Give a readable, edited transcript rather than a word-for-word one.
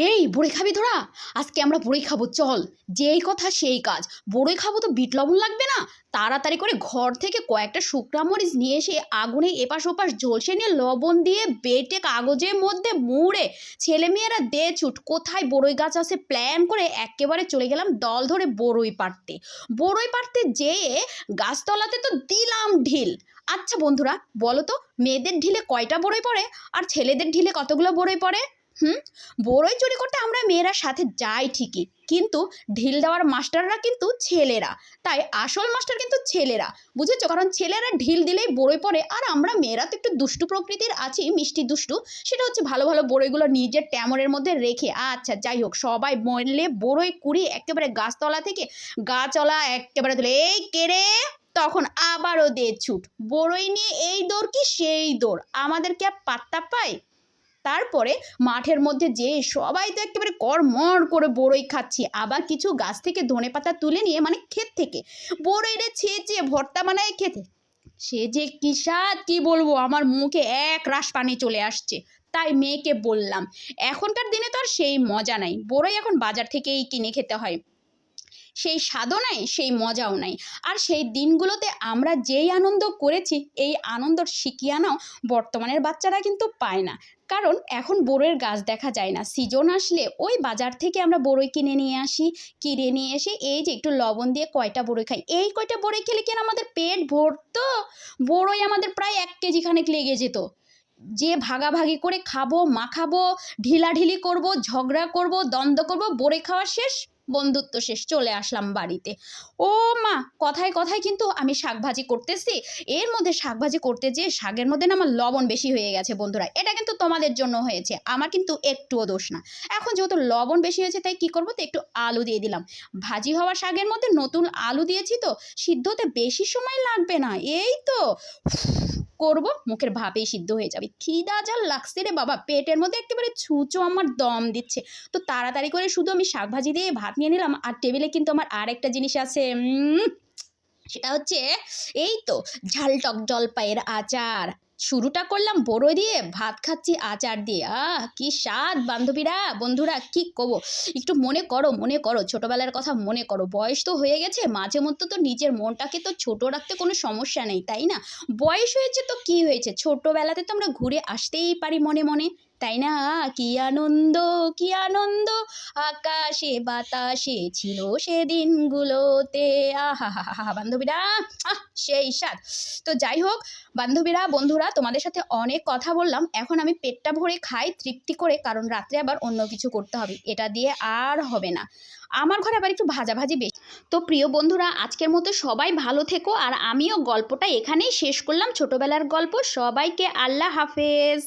এই বড়ি খাবি তোরা? আজকে আমরা বড়ি খাবো, চল। যেই কথা সেই কাজ, বড়ি খাবো তো বিট লবণ লাগবে না? তাড়াতাড়ি করে ঘর থেকে কয়েকটা শুকনা মরিচ নিয়ে এসে আগুনে এপাশ ওপাশ ঝলসে নিয়ে লবণ দিয়ে বেটে কাগজের মধ্যে মুড়ে ছেলেমেয়েরা দে ছুট কোথায় বড়ই গাছ আছে প্ল্যান করে একেবারে চলে গেলাম দল ধরে বড়ই পাড়তে যেয়ে গাছতলাতে তো দিলাম ঢিল। আচ্ছা বন্ধুরা, বলো তো মেয়েদের ঢিলে কয়টা বড়ই পড়ে আর ছেলেদের ঢিলে কতগুলো বড়ই পড়ে? বড়ই চুরি করতে আমরা মেয়েরা সাথে যাই ঠিকই, কিন্তু ঢিল দেওয়ার মাস্টাররা কিন্তু ছেলেরা। তাই আসল মাস্টার কিন্তু ছেলেরা, বুঝেছো? কারণ ছেলেরা ঢিল দিলেই বড়ই পড়ে, আর আমরা মেয়েরা তো একটু দুষ্টু প্রকৃতির আছি, মিষ্টি দুষ্টু। সেটা হচ্ছে ভালো ভালো বড়ইগুলো নিজের ট্যামরের মধ্যে রেখে, আচ্ছা যাই হোক, সবাই মরলে বড়ই কুড়ি একেবারে গাছতলা থেকে গাছতলা একেবারে তুলে, এই কেড়ে তখন আবারও দে ছুট। বড়ই নিয়ে এই দৌড় কি সেই দৌড়, আমাদেরকে আর পাত্তা পায়? তারপরে মাঠের মধ্যে যে সবাই তো একেবারে কড়মড় করে বড়ই খাচ্ছি, আবার কিছু গাছ থেকে ধনেপাতা তুলে নিয়ে, মানে ক্ষেত থেকে বড়ইরে ছেঁচে ভর্তা বানায় খেতে, সে যে কি স্বাদ কি বলবো, আমার মুখে এক রাশ পানি চলে আসছে। তাই মেয়েকে বললাম, এখনকার দিনে তো আর সেই মজা নাই, বড়ই এখন বাজার থেকেই কিনে খেতে হয়। সেই স্বাদও নাই, সেই মজাও নাই। আর সেই দিনগুলোতে আমরা যেই আনন্দ করেছি, এই আনন্দর শিখিয়ানাও বর্তমানের বাচ্চারা কিন্তু পায় না। কারণ এখন বড়ইয়ের গাছ দেখা যায় না, সিজন আসলে ওই বাজার থেকে আমরা বড়ই কিনে নিয়ে আসি, কিনে নিয়ে এসে এই যে একটু লবণ দিয়ে কয়টা বড়ই খাই। এই কয়টা বড়ই খেলে কেন আমাদের পেট ভরতো? বড়ই আমাদের প্রায় 1 কেজি খানেক লেগে যেত। যে ভাগাভাগি করে খাবো, মাখাবো, ঢিলাঢিলি করব, ঝগড়া করব, দ্বন্দ্ব করব, বড়ি খাওয়া শেষ, বন্ধুত্ব শেষ, চলে আসলাম বাড়িতে। ও মা, কথায় কথায় কিন্তু আমি শাকভাজি করতেছি, এর মধ্যে শাকভাজি করতে যেয়ে শাকের মধ্যে না আমার লবণ বেশি হয়ে গেছে। বন্ধুরা, এটা কিন্তু তোমাদের জন্য হয়েছে, আমার কিন্তু একটুও দোষ না। এখন যেহেতু লবণ বেশি হয়েছে, তাই কি করবো, তো একটু আলু দিয়ে দিলাম। ভাজি হওয়া শাকের মধ্যে নতুন আলু দিয়েছি, তো সিদ্ধতে বেশি সময় লাগবে না, এই তো করব, মুখের ভাবেই সিদ্ধ হয়ে যাবে। খিদা যা লাগছে রে বাবা, পেটের মধ্যে একেবারে ছুঁচো আমার দম দিচ্ছে। তো তাড়াতাড়ি করে শুধু আমি শাকভাজি দিয়ে ভাত নিয়ে নিলাম, আর টেবিলে কিন্তু আমার আর একটা জিনিস আছে, সেটা হচ্ছে এই তো ঝালটক জলপাইয়ের আচার। শুরুটা করলাম বড়ই দিয়ে, ভাত খাচ্ছি আচার দিয়ে, কি স্বাদ বান্ধবীরা, বন্ধুরা কি কব। একটু মনে করো ছোটবেলার কথা মনে করো। বয়স তো হয়ে গেছে, মাঝে মধ্যে তো নিজের মনটাকে তো ছোট রাখতে কোনো সমস্যা নেই, তাই না? বয়স হয়েছে তো কি হয়েছে, ছোটবেলাতে তো আমরা ঘুরে আসতেই পারি মনে মনে, তাই না? কি আনন্দ, কি আনন্দ, আকাশে বাতাসে ছিল সেদিনগুলোতে, আহা হা হা বান্ধবীরা, সেই স্বাদ। তো যাই হোক বান্ধবীরা, বন্ধুরা, তোমাদের সাথে অনেক কথা বললাম, এখন আমি পেটটা ভরে খাই তৃপ্তি করে, কারণ রাত্রে আবার অন্য কিছু করতে হবে, এটা দিয়ে আর হবে না। আমার ঘরে আবার একটু ভাজাভাজি বেশি। তো প্রিয় বন্ধুরা, আজকের মতো সবাই ভালো থেকো, আর আমিও গল্পটা এখানেই শেষ করলাম, ছোটবেলার গল্প। সবাইকে আল্লাহ হাফেজ।